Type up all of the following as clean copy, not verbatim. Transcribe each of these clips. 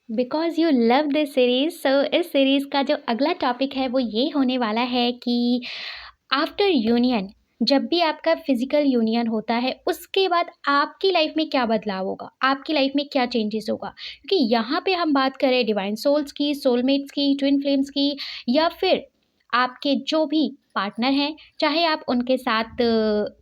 Because you love this series so इस series का जो अगला टॉपिक है वो ये होने वाला है कि आफ्टर यूनियन जब भी आपका फिज़िकल यूनियन होता है उसके बाद आपकी लाइफ़ में क्या बदलाव होगा? आपकी लाइफ़ में क्या चेंजेस होगा? क्योंकि यहाँ पे हम बात करें डिवाइन सोल्स की, सोलमेट्स की, ट्विन फ्लेम्स की या फिर आपके जो भी पार्टनर हैं, चाहे आप उनके साथ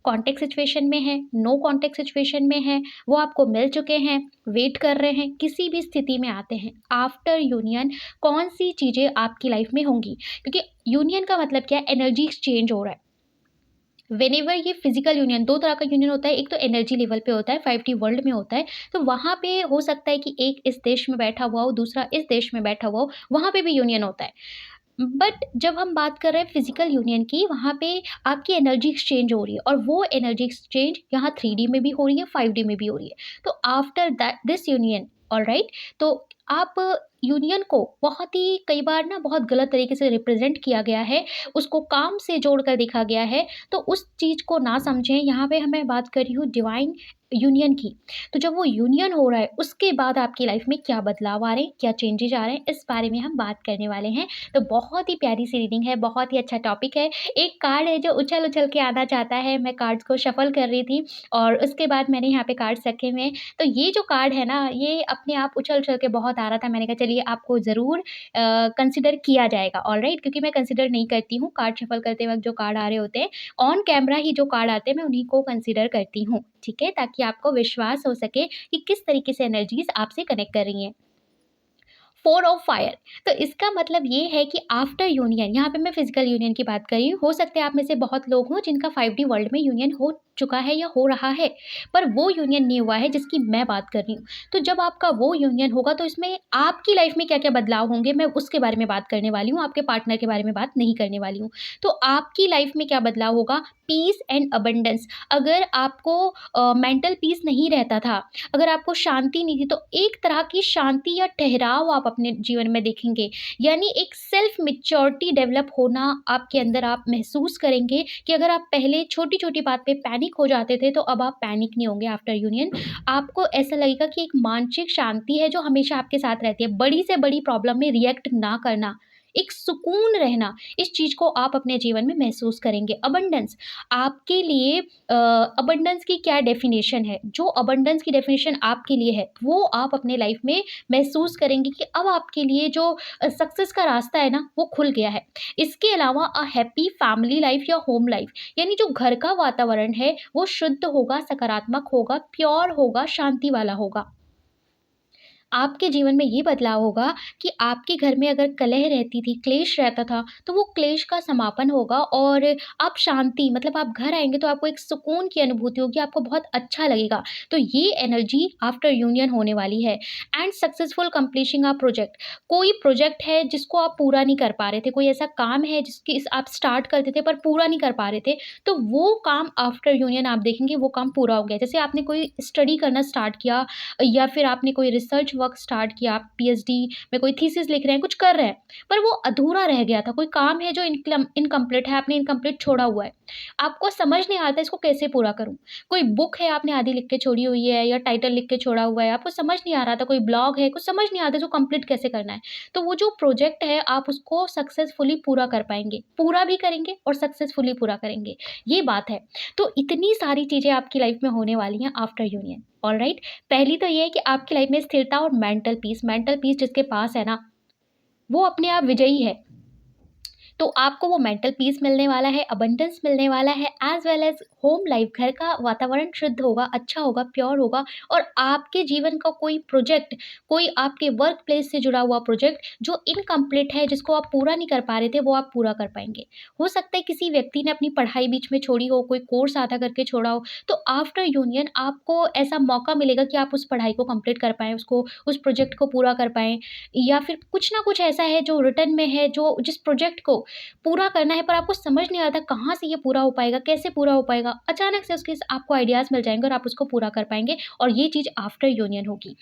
कॉन्टेक्ट सिचुएशन में हैं, नो कॉन्टेक्ट सिचुएशन में हैं, वो आपको मिल चुके हैं, वेट कर रहे हैं, किसी भी स्थिति में आते हैं, आफ्टर यूनियन कौन-सी चीज़ें आपकी लाइफ में होंगी? क्योंकि यूनियन का मतलब क्या है? एनर्जी एक्सचेंज हो रहा है। व्हेनेवर ये फिजिकल यूनियन 2 तरह का यूनियन होता है, एक तो एनर्जी लेवल पे होता है, 5D वर्ल्ड में होता है, तो वहाँ पे हो सकता है कि एक इस देश में बैठा हुआ हो, दूसरा इस देश में बैठा हुआ हो, वहाँ पे भी यूनियन होता है। बट जब हम बात कर रहे हैं फिजिकल यूनियन की, वहाँ पे आपकी एनर्जी एक्सचेंज हो रही है और वो एनर्जी एक्सचेंज यहाँ 3D में भी हो रही है, 5D में भी हो रही है। तो after that this union alright, तो आप यूनियन को बहुत ही कई बार ना बहुत गलत तरीके से रिप्रेजेंट किया गया है, उसको काम से जोड़कर देखा गया है, तो उस चीज़ को ना समझें। यहाँ पे मैं बात कर रही हूँ डिवाइन यूनियन की। तो जब वो यूनियन हो रहा है, उसके बाद आपकी लाइफ में क्या बदलाव आ रहे हैं, क्या चेंजेज़ आ रहे हैं, इस बारे में हम बात करने वाले हैं। तो बहुत ही प्यारी सी रीडिंग है, बहुत ही अच्छा टॉपिक है। एक कार्ड है जो उछल-उछल के आना चाहता है, मैं कार्ड्स को शफ़ल कर रही थी और उसके बाद मैंने यहाँ पे कार्ड्स रखे हुए हैं। तो ये जो कार्ड है ना, ये अपने आप उछल-उछल के बहुत आ रहा था। मैंने कहा चलिए आपको ज़रूर कंसिडर किया जाएगा, ऑलराइट? क्योंकि मैं कंसिडर नहीं करती हूँ, कार्ड शफ़ल करते वक़्त जो कार्ड आ रहे होते हैं, ऑन कैमरा ही जो कार्ड आते हैं, मैं उन्हीं को कंसिडर करती हूँ, ठीक है? ताकि आपको विश्वास हो सके कि किस तरीके से एनर्जीज़ आपसे कनेक्ट कर रही हैं। 4 ऑफ फायर, तो इसका मतलब ये है कि आफ्टर यूनियन, यहाँ पे मैं फिजिकल यूनियन की बात कर रही हूँ। हो सकता है आप में से बहुत लोग हों जिनका 5D वर्ल्ड में यूनियन हो चुका है या हो रहा है, पर वो यूनियन नहीं हुआ है जिसकी मैं बात कर रही हूँ। तो जब आपका वो यूनियन होगा तो इसमें आपकी लाइफ में क्या-क्या बदलाव होंगे, मैं उसके बारे में बात करने वाली हूँ, आपके पार्टनर के बारे में बात नहीं करने वाली हूँ। तो आपकी लाइफ में क्या बदलाव होगा? Peace and abundance. अगर आपको मेंटल पीस नहीं रहता था, अगर आपको शांति नहीं थी, तो एक तरह की शांति या ठहराव आप अपने जीवन में देखेंगे। यानी एक सेल्फ मैच्योरिटी डेवलप होना आपके अंदर आप महसूस करेंगे कि अगर आप पहले छोटी-छोटी बात पे पैनिक हो जाते थे, तो अब आप पैनिक नहीं होंगे आफ्टर यूनियन। आपको ऐसा लगेगा कि एक मानसिक शांति है जो हमेशा आपके साथ रहती है। बड़ी से बड़ी प्रॉब्लम में रिएक्ट ना करना, एक सुकून रहना, इस चीज़ को आप अपने जीवन में महसूस करेंगे। अबंडेंस, आपके लिए अबंडेंस की क्या डेफ़िनेशन है? जो अबंडेंस की डेफ़िनेशन आपके लिए है, वो आप अपने लाइफ़ में महसूस करेंगे कि अब आपके लिए जो सक्सेस का रास्ता है ना, वो खुल गया है। इसके अलावा हैप्पी फैमिली लाइफ़ या होम लाइफ़, यानी जो घर का वातावरण है, वो शुद्ध होगा, सकारात्मक होगा, प्योर होगा, शांति वाला होगा। आपके जीवन में ये बदलाव होगा कि आपके घर में अगर कलह रहती थी, क्लेश रहता था, तो वो क्लेश का समापन होगा और आप शांति, मतलब आप घर आएँगे तो आपको एक सुकून की अनुभूति होगी, आपको बहुत अच्छा लगेगा। तो ये एनर्जी आफ्टर यूनियन होने वाली है। And successful completion a project, कोई प्रोजेक्ट है जिसको आप पूरा नहीं कर पा रहे थे, कोई ऐसा काम है जिसकी आप स्टार्ट करते थे पर पूरा नहीं कर पा रहे थे, तो वो काम आफ्टर यूनियन आप देखेंगे वो काम पूरा हो गया। जैसे आपने कोई स्टडी करना स्टार्ट किया या फिर आपने कोई रिसर्च वर्क स्टार्ट किया, आप पीएचडी में कोई थीसिस लिख रहे हैं, कुछ कर रहे हैं, पर वो अधूरा रह गया था, कोई काम है जो इनकम्प्लीट है, आपने इनकम्प्लीट छोड़ा हुआ है। आपको समझ नहीं आता इसको कैसे पूरा करूँ? कोई बुक है आपने आधी लिख के छोड़ी हुई है या टाइटल लिख के छोड़ा हुआ है, आपको समझ नहीं आ रहा था, कोई ब्लॉग है, कुछ समझ नहीं आता इसको कंप्लीट कैसे करना है। तो वो जो प्रोजेक्ट है आप उसको सक्सेसफुली पूरा कर पाएँगे, पूरा भी करेंगे और सक्सेसफुली पूरा करेंगे, ये बात है। तो इतनी सारी चीज़ें आपकी लाइफ में होने वाली हैं आफ्टर यूनियन, ऑलराइट? पहली तो ये है कि आपकी लाइफ में स्थिरता और मेंटल पीस जिसके पास है ना, वो अपने आप विजयी है। तो आपको वो मेंटल पीस मिलने वाला है, अबंडेंस मिलने वाला है, as well as home life, घर का वातावरण शुद्ध होगा, अच्छा होगा, प्योर होगा और आपके जीवन का कोई प्रोजेक्ट, कोई आपके वर्क प्लेस से जुड़ा हुआ प्रोजेक्ट जो इनकम्प्लीट है, जिसको आप पूरा नहीं कर पा रहे थे, वो आप पूरा कर पाएँगे। हो सकता है किसी व्यक्ति ने अपनी पढ़ाई बीच में छोड़ी हो, कोई कोर्स आधा करके छोड़ा हो, तो आफ्टर यूनियन आपको ऐसा मौका मिलेगा कि आप उस पढ़ाई को कंप्लीट कर पाएँ, उसको उस प्रोजेक्ट को पूरा कर पाएँ या फिर कुछ ना कुछ ऐसा है जो रिटन में है, जो जिस प्रोजेक्ट को पूरा करना है पर आपको समझ नहीं आता कहाँ से ये पूरा हो पाएगा, कैसे पूरा हो पाएगा? अचानक से उसके आपको आइडियाज़ मिल जाएँगे और आप उसको पूरा कर पाएँगे और ये चीज़ आफ्टर यूनियन होगी।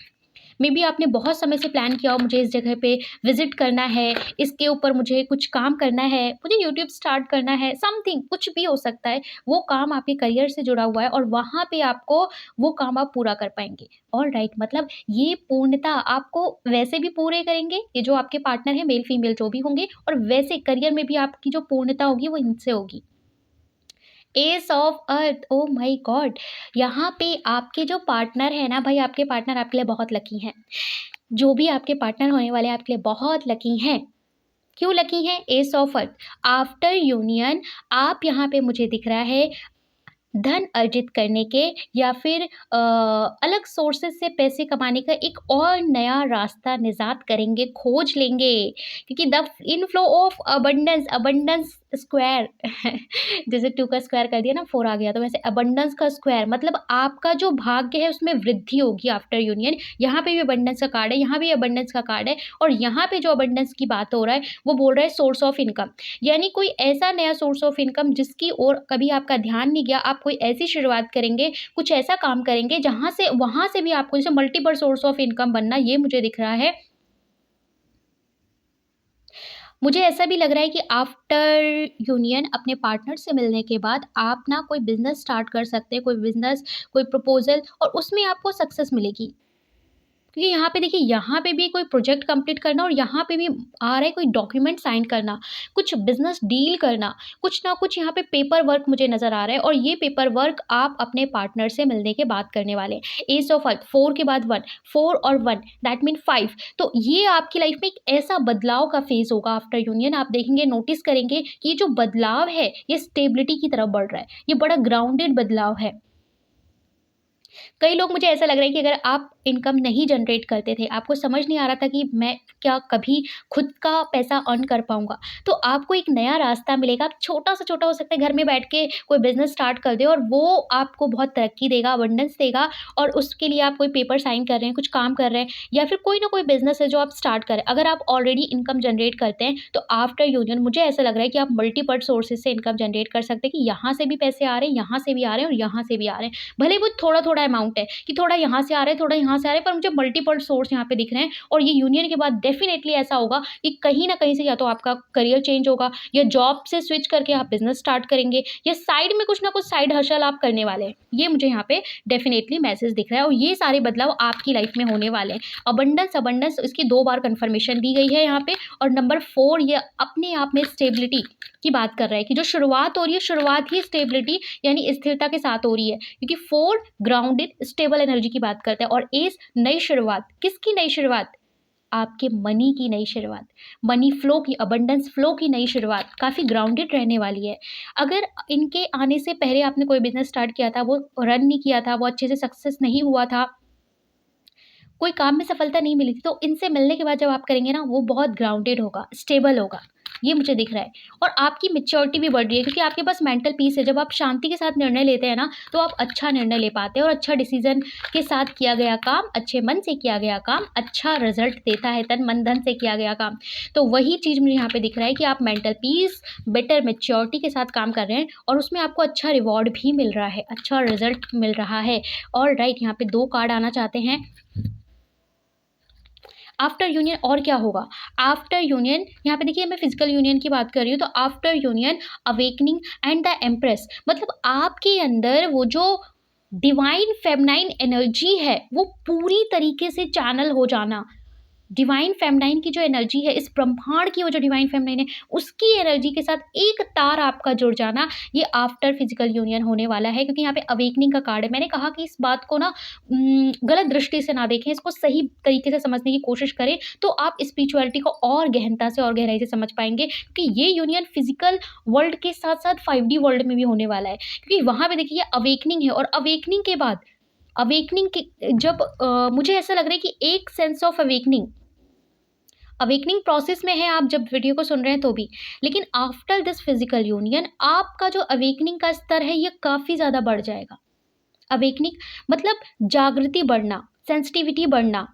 मे बी आपने बहुत समय से प्लान किया हो मुझे इस जगह पे विज़िट करना है, इसके ऊपर मुझे कुछ काम करना है, मुझे यूट्यूब स्टार्ट करना है, समथिंग कुछ भी हो सकता है। वो काम आपके करियर से जुड़ा हुआ है और वहाँ पे आपको वो काम आप पूरा कर पाएँगे। ऑलराइट, मतलब ये पूर्णता आपको वैसे भी पूरे करेंगे, ये जो आपके पार्टनर हैं मेल फीमेल जो भी होंगे, और वैसे करियर में भी आपकी जो पूर्णता होगी वो इनसे होगी। S of earth, oh my God! यहाँ पे आपके जो पार्टनर है ना भाई, आपके पार्टनर आपके लिए बहुत लकी हैं। जो भी आपके पार्टनर होने वाले हैं आपके लिए बहुत लकी हैं। क्यों लकी हैं? S of earth, after union आप यहाँ पे मुझे दिख रहा है धन अर्जित करने के या फिर अलग सोर्सेस से पैसे कमाने का एक और नया रास्ता निजात करेंगे, खोज लेंगे, क्योंकि the inflow of abundance, abundance square जैसे 2 का स्क्वायर कर दिया ना 4 आ गया, तो वैसे अबंडेंस का स्क्वायर मतलब आपका जो भाग्य है उसमें वृद्धि होगी आफ्टर यूनियन। यहाँ पे भी अबंडेंस का कार्ड है, यहाँ भी अबंडेंस का कार्ड है, और यहाँ पे जो अबंडेंस की बात हो रहा है वो बोल रहा है सोर्स ऑफ इनकम, यानी कोई ऐसा नया सोर्स ऑफ इनकम जिसकी ओर कभी आपका ध्यान नहीं गया, आप कोई ऐसी शुरुआत करेंगे, कुछ ऐसा काम करेंगे जहाँ से वहाँ से भी आपको जैसे मल्टीपल सोर्स ऑफ इनकम बनना, ये मुझे दिख रहा है। मुझे ऐसा भी लग रहा है कि आफ्टर यूनियन अपने पार्टनर से मिलने के बाद आप ना कोई बिज़नेस स्टार्ट कर सकते हैं, कोई बिज़नेस, कोई प्रपोज़ल, और उसमें आपको सक्सेस मिलेगी। क्योंकि यहाँ पे देखिए, यहाँ पे भी कोई प्रोजेक्ट कंप्लीट करना और यहाँ पे भी आ रहा है कोई डॉक्यूमेंट साइन करना, कुछ बिज़नेस डील करना, कुछ ना कुछ यहाँ पे पेपर वर्क मुझे नज़र आ रहा है, और ये पेपर वर्क आप अपने पार्टनर से मिलने के बाद करने वाले हैं। एस ऑफ अर्थ, 4 के बाद 1, 4 और 1 दैट मीन 5। तो ये आपकी लाइफ में एक ऐसा बदलाव का फेज़ होगा आफ्टर यूनियन, आप देखेंगे, नोटिस करेंगे कि ये जो बदलाव है ये स्टेबिलिटी की तरफ बढ़ रहा है, ये बड़ा ग्राउंडेड बदलाव है। कई लोग, मुझे ऐसा लग रहा है कि अगर आप इनकम नहीं जनरेट करते थे, आपको समझ नहीं आ रहा था कि मैं क्या कभी खुद का पैसा अर्न कर पाऊँगा, तो आपको एक नया रास्ता मिलेगा। आप छोटा से छोटा हो सकता है घर में बैठ के कोई बिज़नेस स्टार्ट कर दें, और वो आपको बहुत तरक्की देगा, अबंडेंस देगा, और उसके लिए आप कोई पेपर साइन कर रहे हैं, कुछ काम कर रहे हैं, या फिर कोई ना कोई बिज़नेस है जो आप स्टार्ट करें। अगर आप ऑलरेडी इनकम जनरेट करते हैं, तो आफ्टर यूनियन मुझे ऐसा लग रहा है कि आप मल्टीपल सोर्सेज़ से इनकम जनरेट कर सकते हैं, कि यहाँ से भी पैसे आ रहे हैं, यहाँ से भी आ रहे हैं और यहाँ से भी आ रहे हैं। भले वो थोड़ा-थोड़ा अमाउंट है कि थोड़ा यहाँ से आ रहा है, थोड़ा यहाँ से आ रहा है, पर मुझे मल्टीपल सोर्स यहाँ पे दिख रहे हैं, और ये यूनियन के बाद डेफ़िनेटली ऐसा होगा कि कहीं न कहीं से या तो आपका करियर चेंज होगा, या जॉब से स्विच करके आप बिज़नेस स्टार्ट करेंगे, या साइड में कुछ ना कुछ साइड हसल आप करने वाले हैं। ये मुझे यहाँ पे डेफ़िनेटली मैसेज दिख रहा है, और ये सारे बदलाव आपकी लाइफ़ में होने वाले हैं। अबंडेंस, अबंडेंस इसकी 2 बार कन्फर्मेशन दी गई है यहाँ पे, और नंबर 4 ये अपने आप में स्टेबिलिटी की बात कर रहा है, कि जो शुरुआत हो रही है, शुरुआत ही स्टेबिलिटी यानी स्थिरता के साथ हो रही है, क्योंकि 4 ग्राउंडेड स्टेबल एनर्जी की बात करता है, और एस नई शुरुआत। किसकी नई शुरुआत? आपके मनी की नई शुरुआत, मनी फ्लो की, अबंडेंस फ्लो की नई शुरुआत, काफ़ी ग्राउंडेड रहने वाली है। अगर इनके आने से पहले आपने कोई बिज़नेस स्टार्ट किया था, वो रन नहीं किया था, वो अच्छे से सक्सेस नहीं हुआ था, कोई काम में सफलता नहीं मिली थी, तो इनसे मिलने के बाद जब आप करेंगे ना, वो बहुत ग्राउंडेड होगा, स्टेबल होगा, ये मुझे दिख रहा है। और आपकी मैच्योरिटी भी बढ़ रही है, क्योंकि आपके पास मेंटल पीस है। जब आप शांति के साथ निर्णय लेते हैं ना, तो आप अच्छा निर्णय ले पाते हैं, और अच्छा डिसीजन के साथ किया गया काम, अच्छे मन से किया गया काम अच्छा रिजल्ट देता है, तन मन धन से किया गया काम। तो वही चीज़ मुझे यहाँ पे दिख रहा है कि आप मेंटल पीस, बेटर मैच्योरिटी के साथ काम कर रहे हैं, और उसमें आपको अच्छा रिवॉर्ड भी मिल रहा है, अच्छा रिजल्ट मिल रहा है। ऑलराइट, यहाँ पे 2 कार्ड आना चाहते हैं। आफ्टर यूनियन और क्या होगा? आफ्टर यूनियन यहाँ पे देखिए, मैं फिजिकल यूनियन की बात कर रही हूँ, तो after union awakening and the empress, मतलब आपके अंदर वो जो डिवाइन फेमिनाइन एनर्जी है वो पूरी तरीके से चैनल हो जाना। डिवाइन फेमिनाइन की जो एनर्जी है, इस ब्रह्मांड की वो जो डिवाइन फेमिनाइन है, उसकी एनर्जी के साथ एक तार आपका जुड़ जाना, ये आफ्टर फिजिकल यूनियन होने वाला है, क्योंकि यहाँ पे अवेकनिंग का कार्ड है। मैंने कहा कि इस बात को ना गलत दृष्टि से ना देखें, इसको सही तरीके से समझने की कोशिश करें, तो आप स्पिरिचुअलिटी को और गहनता से और गहराई से समझ पाएंगे, क्योंकि ये यूनियन फिजिकल वर्ल्ड के साथ साथ 5D वर्ल्ड में भी होने वाला है, क्योंकि वहाँ पे देखिए अवेकनिंग है, और अवेकनिंग के बाद अवेकनिंग के जब मुझे ऐसा लग रहा है कि एक sense of awakening awakening process में है, आप जब वीडियो को सुन रहे हैं तो भी, लेकिन आफ्टर दिस फिजिकल यूनियन आपका जो अवेकनिंग का स्तर है ये काफ़ी ज़्यादा बढ़ जाएगा। अवेकनिंग मतलब जागृति बढ़ना, सेंसिटिविटी बढ़ना,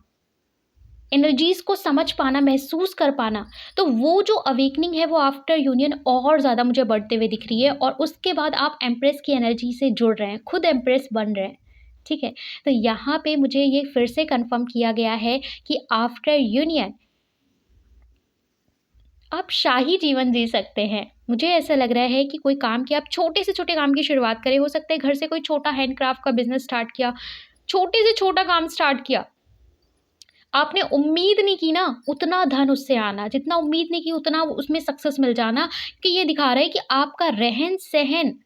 एनर्जीज़ को समझ पाना, महसूस कर पाना। तो वो जो अवेकनिंग है वो आफ्टर यूनियन और ज़्यादा मुझे बढ़ते हुए दिख रही है, और उसके बाद आप एम्प्रेस की एनर्जी से जुड़ रहे हैं, खुद एम्प्रेस बन रहे हैं। ठीक है? तो यहाँ पे मुझे ये फिर से कन्फर्म किया गया है कि आफ्टर यूनियन आप शाही जीवन जी सकते हैं। मुझे ऐसा लग रहा है कि कोई काम की आप छोटे से छोटे काम की शुरुआत करें, हो सकता है घर से कोई छोटा हैंडक्राफ्ट का बिज़नेस स्टार्ट किया, छोटे से छोटा काम स्टार्ट किया। आपने उम्मीद नहीं की ना उतना धन उससे आना, जितना उम्मीद नहीं की उतना उसमें सक्सेस मिल जाना, कि ये दिखा रहा है कि आपका रहन-सहन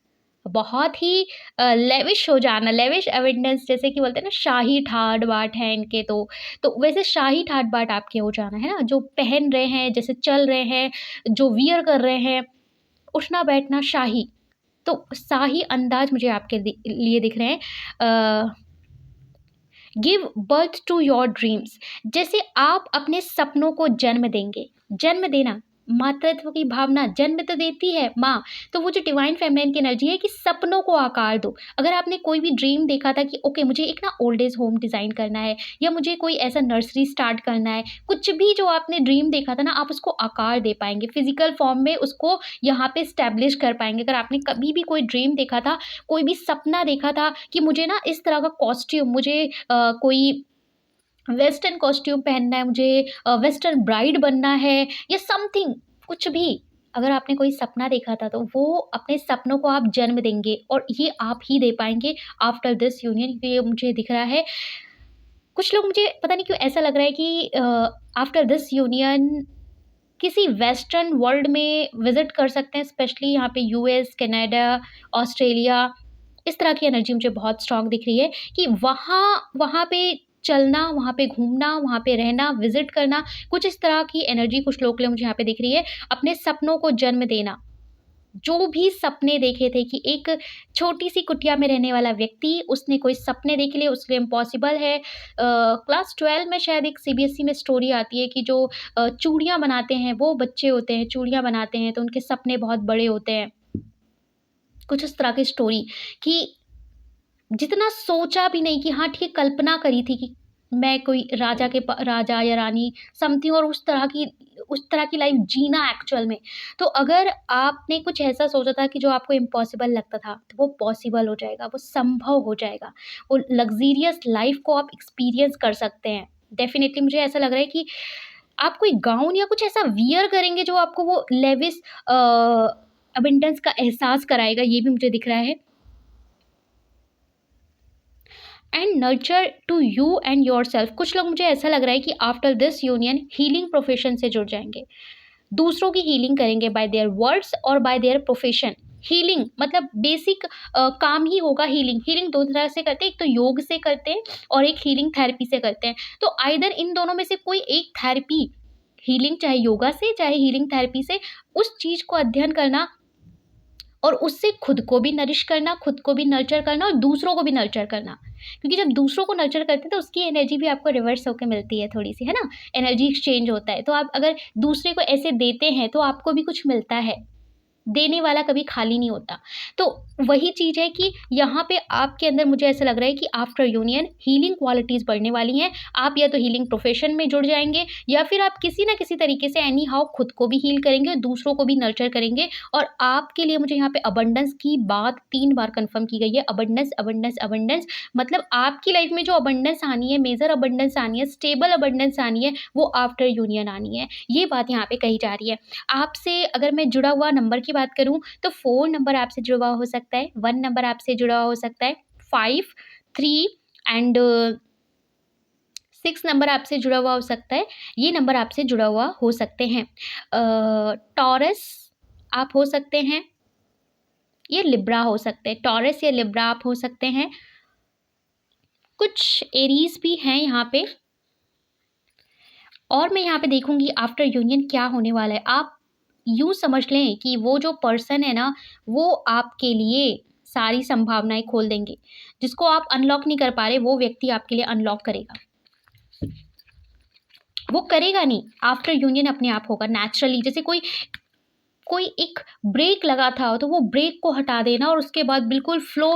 बहुत ही लेविश हो जाना, लेविश अबंडेंस जैसे कि बोलते हैं ना शाही ठाट-बाट है इनके तो वैसे शाही ठाट-बाट आपके हो जाना, है ना? जो पहन रहे हैं, जैसे चल रहे हैं, जो वियर कर रहे हैं, उठना-बैठना शाही, तो शाही अंदाज़ मुझे आपके लिए दिख रहे हैं। Give birth to your dreams, जैसे आप अपने सपनों को जन्म देंगे। जन्म देना, मातृत्व की भावना जन्म तो देती है माँ, तो वो जो डिवाइन फेमिनिन की एनर्जी है कि सपनों को आकार दो। अगर आपने कोई भी ड्रीम देखा था कि ओके मुझे एक ना ओल्ड एज होम डिज़ाइन करना है, या मुझे कोई ऐसा नर्सरी स्टार्ट करना है, कुछ भी जो आपने ड्रीम देखा था ना, आप उसको आकार दे पाएंगे, फिजिकल फॉर्म में उसको यहाँ पे स्टैब्लिश कर पाएंगे। अगर आपने कभी भी कोई ड्रीम देखा था, कोई भी सपना देखा था कि मुझे ना इस तरह का कॉस्ट्यूम, मुझे कोई वेस्टर्न कॉस्ट्यूम पहनना है, मुझे वेस्टर्न ब्राइड बनना है, या समथिंग कुछ भी, अगर आपने कोई सपना देखा था तो वो अपने सपनों को आप जन्म देंगे, और ये आप ही दे पाएँगे आफ्टर दिस यूनियन, ये मुझे दिख रहा है। कुछ लोग, मुझे पता नहीं क्यों ऐसा लग रहा है कि आफ्टर दिस यूनियन किसी वेस्टर्न वर्ल्ड में विज़िट कर सकते हैं, स्पेशली यहाँ पे यूएस, कनाडा, ऑस्ट्रेलिया, इस तरह की एनर्जी मुझे बहुत स्ट्रॉन्ग दिख रही है कि वहाँ वहाँ पे चलना, वहाँ पे घूमना, वहाँ पे रहना, विज़िट करना, कुछ इस तरह की एनर्जी कुछ लोगों के लिए मुझे यहाँ पे दिख रही है। अपने सपनों को जन्म देना, जो भी सपने देखे थे कि एक छोटी-सी कुटिया में रहने वाला व्यक्ति, उसने कोई सपने देख लिए, उसके लिए इम्पॉसिबल है। क्लास 12 में शायद एक सीबीएसई में स्टोरी आती है कि जो चूड़ियाँ बनाते हैं, वो बच्चे होते हैं, चूड़ियाँ बनाते हैं, तो उनके सपने बहुत बड़े होते हैं। कुछ इस तरह की स्टोरी कि जितना सोचा भी नहीं, कि हाँ ठीक है, कल्पना करी थी कि मैं कोई राजा या रानी समथिंग, और उस तरह की लाइफ़ जीना एक्चुअल में। तो अगर आपने कुछ ऐसा सोचा था कि जो आपको इम्पॉसिबल लगता था, तो वो पॉसिबल हो जाएगा, वो संभव हो जाएगा। वो लग्ज़रियस लाइफ़ को आप एक्सपीरियंस कर सकते हैं। डेफ़िनिटली मुझे ऐसा लग रहा है कि आप कोई गाउन या कुछ ऐसा वियर करेंगे जो आपको वो लेविश अ, अबंडेंस का एहसास कराएगा, ये भी मुझे दिख रहा है। And nurture to you and yourself, कुछ लोग, मुझे ऐसा लग रहा है कि after this union healing profession से जुड़ जाएंगे, दूसरों की हीलिंग करेंगे बाय देयर वर्ड्स और बाय देयर प्रोफेशन। हीलिंग मतलब बेसिक काम ही होगा। हीलिंग हीलिंग दो तरह से करते हैं, एक तो योग से करते हैं और एक हीलिंग थेरेपी से करते हैं। तो आइदर इन दोनों में से कोई एक थेरेपी, हीलिंग चाहे योगा से चाहे हीलिंग थेरेपी से, उस चीज़ को अध्ययन करना और उससे खुद को भी नरिश करना, खुद को भी नर्चर करना और दूसरों को भी नर्चर करना। क्योंकि जब दूसरों को नर्चर करते हैं तो उसकी एनर्जी भी आपको रिवर्स होके मिलती है थोड़ी-सी, है ना? एनर्जी एक्सचेंज होता है। तो आप अगर दूसरे को ऐसे देते हैं तो आपको भी कुछ मिलता है। देने वाला कभी खाली नहीं होता। तो वही चीज़ है कि यहाँ पे आपके अंदर मुझे ऐसा लग रहा है कि आफ्टर यूनियन हीलिंग क्वालिटीज़ बढ़ने वाली हैं। आप या तो हीलिंग प्रोफ़ेशन में जुड़ जाएँगे, या फिर आप किसी न किसी तरीके से एनी हाउ खुद को भी हील करेंगे और दूसरों को भी नर्चर करेंगे। और आपके लिए मुझे यहाँ पे अबंडेंस की बात 3 बार कन्फर्म की गई है। अबंडेंस, अबंडेंस, अबंडेंस, मतलब आपकी लाइफ़ में जो अबंडेंस आनी है, मेजर अबंडेंस आनी है, स्टेबल अबंडेंस आनी है, वो आफ्टर यूनियन आनी है। ये बात यहाँ पे कही जा रही है। आपसे अगर मैं जुड़ा हुआ नंबर की बात करूँ तो 4 नंबर आपसे जुड़ा हुआ हो सकता है, 1 नंबर आपसे जुड़ा हुआ हो सकता है, 5, 3 एंड 6 नंबर आपसे जुड़ा हुआ हो सकता है। ये नंबर आपसे जुड़ा हुआ हो सकते हैं। टॉरस आप हो सकते हैं, ये लिब्रा हो सकते हैं। टॉरस या लिब्रा आप हो सकते हैं। कुछ एरीज़ भी हैं यहाँ पे। और मैं यहाँ पे देखूँगी आफ्टर यूनियन क्या होने वाला है। आप यूँ समझ लें कि वो जो पर्सन है ना, वो आपके लिए सारी संभावनाएँ खोल देंगे। जिसको आप अनलॉक नहीं कर पा रहे, वो व्यक्ति आपके लिए अनलॉक करेगा। वो करेगा नहीं, आफ्टर यूनियन अपने आप होगा नेचुरली। जैसे कोई कोई एक ब्रेक लगा था तो वो ब्रेक को हटा देना और उसके बाद बिल्कुल फ्लो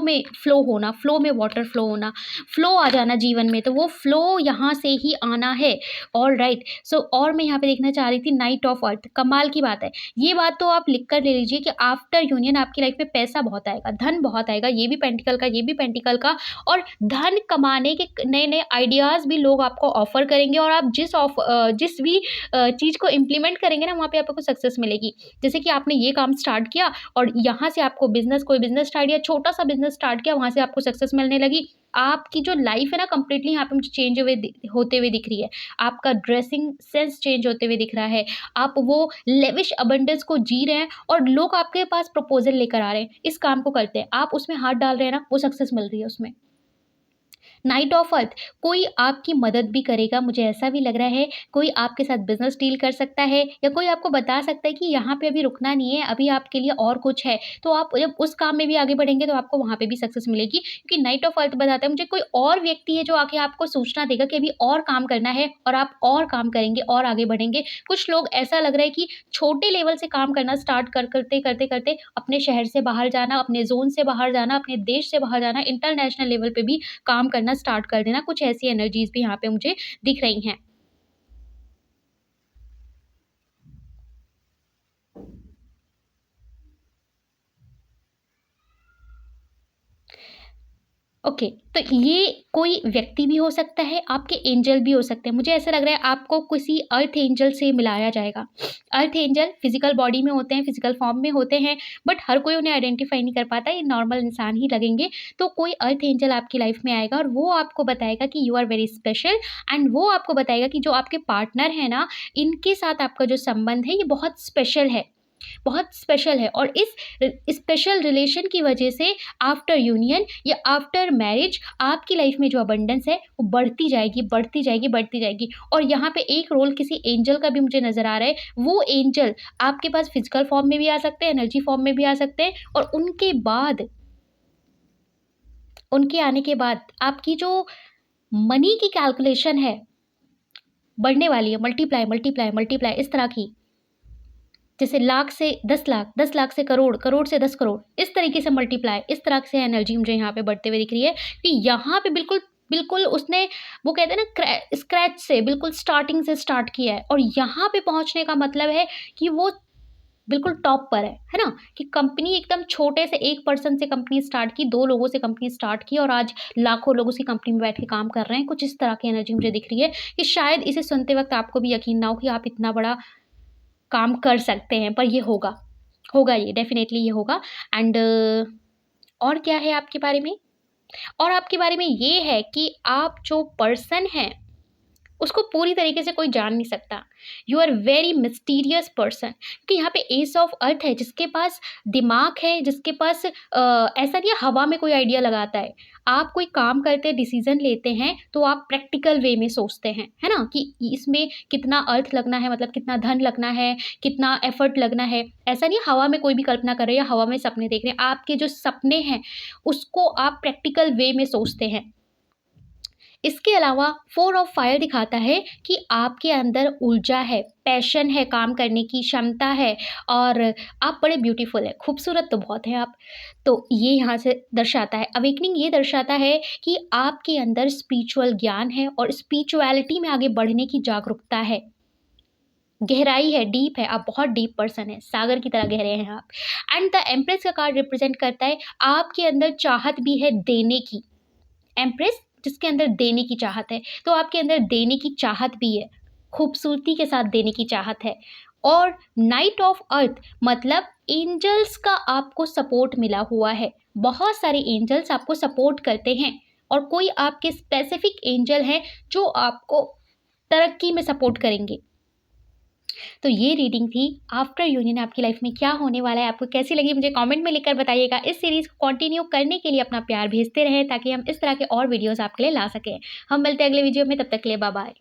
होना, फ्लो में वाटर फ्लो होना, फ्लो आ जाना जीवन में, तो वो फ्लो यहाँ से ही आना है। ऑलराइट, सो और मैं यहाँ पे देखना चाह रही थी नाइट ऑफ अर्थ, कमाल की बात है। ये बात तो आप लिख कर ले लीजिए कि आफ्टर यूनियन आपकी लाइफ में पैसा बहुत आएगा, धन बहुत आएगा, ये भी पेंटिकल का, ये भी पेंटिकल का, और धन कमाने के नए-नए आइडियाज़ भी लोग आपको ऑफ़र करेंगे और आप जिस भी चीज़ को इम्प्लीमेंट करेंगे ना, वहाँ पे आपको सक्सेस मिलेगी। जैसे कि आपने ये काम स्टार्ट किया और यहाँ से आपको कोई बिज़नेस स्टार्ट किया, छोटा-सा बिज़नेस स्टार्ट किया, वहाँ से आपको सक्सेस मिलने लगी। आपकी जो लाइफ़ है ना कंप्लीटली यहाँ पे मुझे चेंज होते हुए दिख रही है। आपका ड्रेसिंग सेंस चेंज होते हुए दिख रहा है। आप वो लेविश अबंडेंस को जी रहे हैं और लोग आपके पास प्रपोज़ल लेकर आ रहे हैं, इस काम को करते हैं। आप उसमें हाथ डाल रहे हैं ना, वो सक्सेस मिल रही है उसमें। नाइट ऑफ अर्थ, कोई आपकी मदद भी करेगा, मुझे ऐसा भी लग रहा है, कोई आपके साथ बिज़नेस डील कर सकता है या कोई आपको बता सकता है कि यहाँ पे अभी रुकना नहीं है, अभी आपके लिए और कुछ है। तो आप जब उस काम में भी आगे बढ़ेंगे तो आपको वहाँ पे भी सक्सेस मिलेगी, क्योंकि नाइट ऑफ अर्थ बताता है मुझे कोई और व्यक्ति है जो आके आपको सूचना देगा कि अभी और काम करना है और आप और काम करेंगे और आगे बढ़ेंगे। कुछ लोग ऐसा लग रहा है कि छोटे लेवल से काम करना स्टार्ट करते अपने शहर से बाहर जाना, अपने ज़ोन से बाहर जाना, अपने देश से बाहर जाना, इंटरनेशनल लेवल पे भी काम करना स्टार्ट कर देना, कुछ ऐसी एनर्जीज़ भी यहाँ पे मुझे दिख रही हैं। ओके, तो ये कोई व्यक्ति भी हो सकता है, आपके एंजल भी हो सकते हैं। मुझे ऐसा लग रहा है आपको किसी अर्थ एंजल से मिलाया जाएगा। अर्थ एंजल फिज़िकल बॉडी में होते हैं, फिज़िकल फॉर्म में होते हैं, बट हर कोई उन्हें आइडेंटिफ़ाई नहीं कर पाता, ये नॉर्मल इंसान ही लगेंगे। तो कोई अर्थ एंजल आपकी लाइफ़ में आएगा और वो आपको बताएगा कि you are very special, and वो आपको बताएगा कि जो आपके पार्टनर हैं ना, इनके साथ आपका जो संबंध है, ये बहुत स्पेशल है। बहुत स्पेशल है और इस स्पेशल रिलेशन की वजह से आफ्टर यूनियन या आफ्टर मैरिज आपकी लाइफ में जो अबंडेंस है वो बढ़ती जाएगी, बढ़ती जाएगी, बढ़ती जाएगी। और यहाँ पे एक रोल किसी एंजल का भी मुझे नज़र आ रहा है। वो एंजल आपके पास फिजिकल फॉर्म में भी आ सकते हैं, एनर्जी फॉर्म में भी आ सकते हैं, और उनके आने के बाद आपकी जो मनी की कैलकुलेशन है बढ़ने वाली है, मल्टीप्लाई मल्टीप्लाई मल्टीप्लाई इस तरह की। जैसे लाख से 10 लाख, 10 लाख से करोड़, करोड़ से 10 करोड़, इस तरीके से मल्टीप्लाई, इस तरह से एनर्जी मुझे यहाँ पे बढ़ते हुए दिख रही है कि यहाँ पे बिल्कुल बिल्कुल उसने, वो कहते हैं ना, स्क्रैच से, बिल्कुल स्टार्टिंग से स्टार्ट किया है और यहाँ पे पहुँचने का मतलब है कि वो बिल्कुल टॉप पर है ना? कि कंपनी एकदम छोटे से 1 पर्सन से कंपनी स्टार्ट की, 2 लोगों से कंपनी स्टार्ट की और आज लाखों लोग उसकी कंपनी में बैठ के काम कर रहे हैं। कुछ इस तरह की एनर्जी मुझे दिख रही है कि शायद इसे सुनते वक़्त आपको भी यकीन ना हो कि आप इतना बड़ा काम कर सकते हैं, पर ये होगा, होगा ये, डेफ़िनेटली ये होगा। एंड और क्या है आपके बारे में? और आपके बारे में ये है कि आप जो पर्सन हैं उसको पूरी तरीके से कोई जान नहीं सकता। You are very mysterious person, क्योंकि यहाँ पे एस ऑफ अर्थ है, जिसके पास दिमाग है, जिसके पास ऐसा नहीं है हवा में कोई आइडिया लगाता है। आप कोई काम करते हैं, डिसीजन लेते हैं, तो आप प्रैक्टिकल वे में सोचते हैं, है ना? कि इसमें कितना अर्थ लगना है, मतलब कितना धन लगना है, कितना एफर्ट लगना है। ऐसा नहीं है हवा में कोई भी कल्पना कर रहे हैं या हवा में सपने देख रहे हैं। आपके जो सपने हैं उसको आप प्रैक्टिकल वे में सोचते हैं। इसके अलावा 4 ऑफ फायर दिखाता है कि आपके अंदर ऊर्जा है, पैशन है, काम करने की क्षमता है, और आप बड़े ब्यूटीफुल हैं, खूबसूरत तो बहुत हैं आप। तो ये यहाँ से दर्शाता है, अवेकनिंग ये दर्शाता है कि आपके अंदर स्पिरिचुअल ज्ञान है और स्पिरिचुअलिटी में आगे बढ़ने की जागरूकता है, गहराई है, डीप है, आप बहुत डीप पर्सन हैं, सागर की तरह गहरे हैं आप। एंड द एम्प्रेस का कार्ड रिप्रेजेंट करता है आपके अंदर चाहत भी है देने की। एम्प्रेस जिसके अंदर देने की चाहत है, तो आपके अंदर देने की चाहत भी है, खूबसूरती के साथ देने की चाहत है। और नाइट ऑफ अर्थ मतलब एंजल्स का आपको सपोर्ट मिला हुआ है, बहुत सारे एंजल्स आपको सपोर्ट करते हैं और कोई आपके स्पेसिफिक एंजल हैं जो आपको तरक्की में सपोर्ट करेंगे। तो ये रीडिंग थी आफ्टर यूनियन आपकी लाइफ में क्या होने वाला है, आपको कैसी लगी मुझे कमेंट में लिखकर बताइएगा। इस सीरीज़ को कंटिन्यू करने के लिए अपना प्यार भेजते रहें ताकि हम इस तरह के और वीडियोस आपके लिए ला सकें। हम मिलते हैं अगले वीडियो में, तब तक के लिए बाय बाय।